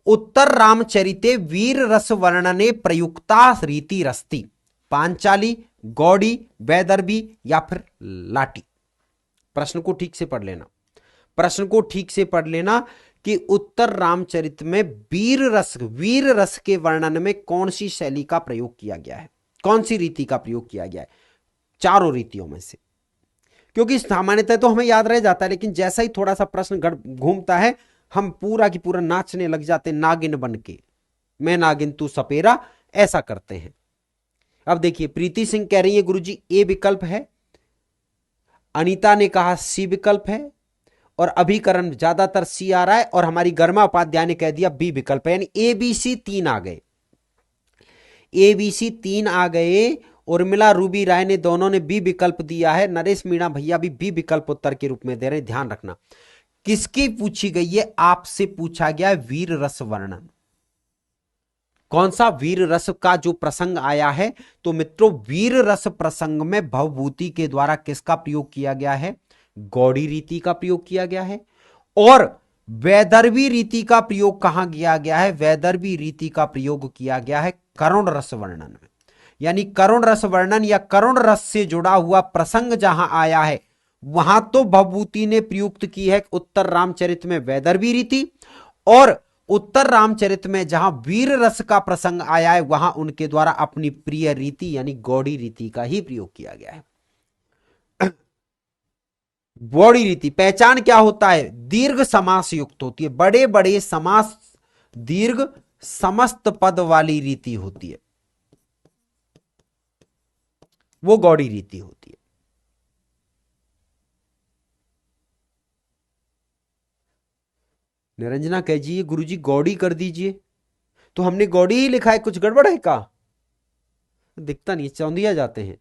उत्तर रामचरिते वीर रस वर्णने प्रयुक्ता रीति रस्ती, पांचाली, गौड़ी, वैदर्भी या फिर लाटी। प्रश्न को ठीक से पढ़ लेना, प्रश्न को ठीक से पढ़ लेना कि उत्तर रामचरित में वीर रस के वर्णन में कौन सी शैली का प्रयोग किया गया है, कौन सी रीति का प्रयोग किया गया है, चारों रीतियों में से। क्योंकि सामान्यतः तो हमें याद रह जाता है, लेकिन जैसा ही थोड़ा सा प्रश्न घूमता है हम पूरा की पूरा नाचने लग जाते, नागिन बन के, मैं नागिन तू सपेरा, ऐसा करते हैं। अब देखिए, प्रीति सिंह कह रही है गुरुजी ए विकल्प है, अनीता ने कहा सी विकल्प है, और अभिकरण ज्यादातर सी आ रहा है, और हमारी गर्मा उपाध्याय ने कह दिया बी विकल्प है। यानी ए बी सी तीन आ गए, ए बी सी तीन आ गए। उर्मिला रूबी राय ने दोनों ने बी विकल्प दिया है, नरेश मीणा भैया भी बी विकल्प उत्तर के रूप में दे रहे हैं। ध्यान रखना किसकी पूछी गई है, आपसे पूछा गया है वीर रस वर्णन। कौन सा वीर रस का जो प्रसंग आया है, तो मित्रों वीर रस प्रसंग में भवभूति के द्वारा किसका प्रयोग किया गया है, गौड़ी रीति का प्रयोग किया गया है। और वैदर्भी रीति का प्रयोग कहां किया गया है, वैदर्भी रीति का प्रयोग किया गया है करुण रस वर्णन में। यानी करुण रस वर्णन या करुण रस से जुड़ा हुआ प्रसंग जहां आया है, वहां तो भवभूति ने प्रयुक्त की है उत्तर रामचरित में वैदर्भी रीति, और उत्तर रामचरित में जहां वीर रस का प्रसंग आया है वहां उनके द्वारा अपनी प्रिय रीति यानी गौड़ी रीति का ही प्रयोग किया गया है। गौड़ी रीति पहचान क्या होता है, दीर्घ समास युक्त होती है, बड़े बड़े समास, दीर्घ समस्त पद वाली रीति होती है, वो गौड़ी रीति होती है। निरंजना कह जी गुरुजी गौड़ी कर दीजिए, तो हमने गौड़ी ही लिखा है, कुछ गड़बड़ है का, दिखता नहीं, चौंधिया जाते हैं।